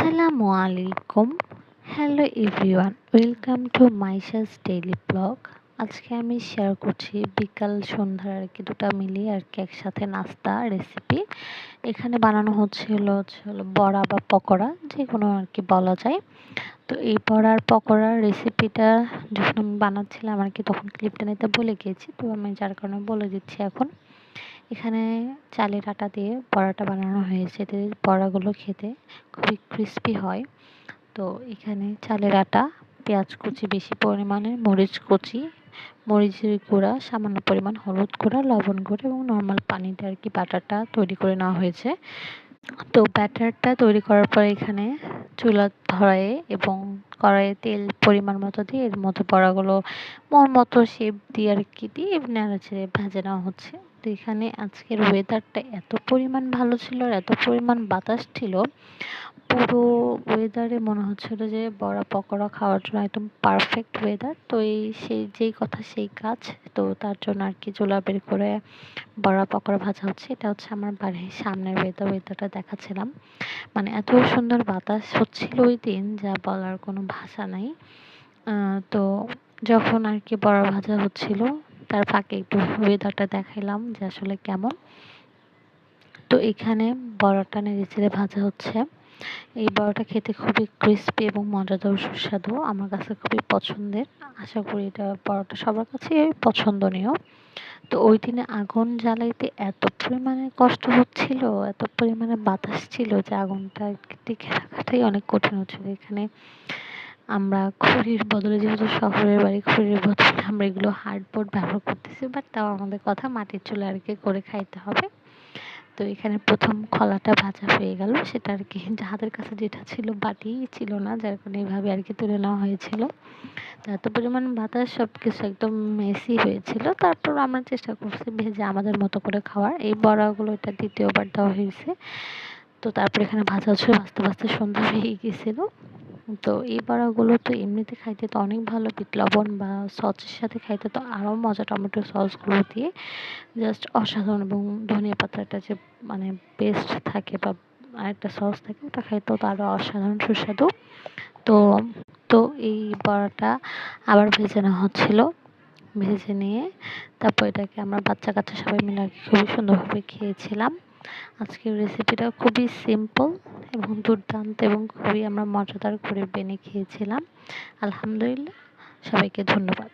আসসালামু আলাইকুম। Hello everyone, welcome to Maisha's daily blog. আজকে আমি শেয়ার করছি বিকাল সন্ধ্যার দুটা মিলিয়ে একসাথে নাস্তা রেসিপি। এখানে বানানো হচ্ছে হলো বড়া বা পকোড়া, যে কোনো বলা যায়। তো এই বড়ার পকোড়ার রেসিপিটা যখন আমি বানাচ্ছিলাম তখন ক্লিপটা নিতে ভুলে গিয়েছি, তো আমি যার কারণে বলে দিচ্ছি এখন। এখানে চালের আটা দিয়ে বড়াটা বানানো হয়েছে, এতে বড়াগুলো খেতে খুবই ক্রিস্পি হয়। তো এখানে চালের আটা, পেঁয়াজ কুচি বেশি পরিমাণে, মরিচ কুচি, মরিচের গুঁড়া, সামান্য পরিমাণ হলুদ গুঁড়া, লবণ গুঁড়া এবং নর্মাল পানিতে বাটারটা তৈরি করে নেওয়া হয়েছে। তো ব্যাটারটা তৈরি করার পর এখানে চুলা ধরায়ে এবং কড়াইয়ে তেল পরিমাণ মতো দিয়ে এর মধ্যে বড়াগুলো মন মতো শেপ দিয়ে দিয়ে নেড়েচেড়ে ভেজে নেওয়া হচ্ছে। তো এখানে আজকের ওয়েদারটা এত পরিমাণ ভালো ছিল আর এত পরিমাণ বাতাস ছিল, পুরো ওয়েদারে মনে হচ্ছিল যে বড়া পকোড়া খাওয়ার জন্য একদম পারফেক্ট ওয়েদার। তো সেই যেই কথা সেই কাজ। তো তার জন্য চুলা বের করে বড়া পকোড়া ভাজা হচ্ছে। এটা হচ্ছে আমার বাড়ির সামনের ওয়েদারটা দেখাচ্ছিলাম। মানে এত সুন্দর বাতাস হচ্ছিল ওই দিন, যা বলার কোনো ভাষা নাই। তো যখন বড়া ভাজা হচ্ছিল, তার ফাঁকে একটু ওয়েদারটা দেখাইলাম যে আসলে কেমন। তো এখানে বড়াটা নেড়েচেড়ে ভাজা হচ্ছে। এই বড়াটা খেতে খুবই ক্রিস্পি এবং মজাদার ও সুস্বাদু। আমার কাছে খুবই পছন্দের। আশা করি এটা বড়াটা সবার কাছেই পছন্দনীয়। তো ওই দিনে আগুন জ্বালাইতে এত পরিমাণে কষ্ট হচ্ছিল, এত পরিমাণে বাতাস ছিল যে আগুনটা টিকে রাখাটাই অনেক কঠিন হচ্ছিল। এখানে আমরা খড়ির বদলে, যেহেতু শহরের বাড়ি, খড়ির বদলে আমরা এগুলো হার্ডবোর্ড ব্যবহার করতেছি, বাট তাও আমাদের কথা মাটির চুলায় করে খাইতে হবে। তো এখানে প্রথম খলাটা ভাজা হয়ে গেল, সেটা হাতের কাছে যেটা ছিল বাটি ছিল না, যার কারণে এইভাবে তুলে নেওয়া হয়েছিল। তো এত পরিমাণ বাতাস, সব কিছু একদম মেসি হয়েছিল। তারপর আমরা চেষ্টা করছি ভেজে আমাদের মতো করে খাওয়ার। এই বড়াগুলো এটা দ্বিতীয়বার দেওয়া হয়েছে। তো তারপর এখানে ভাজা হচ্ছিল, ভাজতে ভাজতে সন্ধ্যা হয়ে গেছিলো। তো এই বড়াগুলো তো এমনিতে খাইতে তো অনেক ভালো, বিট লবণ বা সসের সাথে খাইতে তো আরও মজা, টমেটো সসগুলো দিয়ে জাস্ট অসাধারণ। এবং ধনিয়া পাতাটা যে মানে পেস্ট থাকে বা আরেকটা সস থাকে, ওটা খাইতেও তো আরও অসাধারণ সুস্বাদু। তো তো এই বড়াটা আবার ভেজে নেওয়া হচ্ছিল। ভেজে নিয়ে তারপর এটাকে আমরা বাচ্চা কাচ্চা সবাই মিলে খুবই সুন্দরভাবে খেয়েছিলাম। আজকের রেসিপিটা খুবই সিম্পল এবং দুর্দান্ত এবং খুবই আমরা মজাদার করে বেনে খেয়েছিলাম। আলহামদুলিল্লাহ, সবাইকে ধন্যবাদ।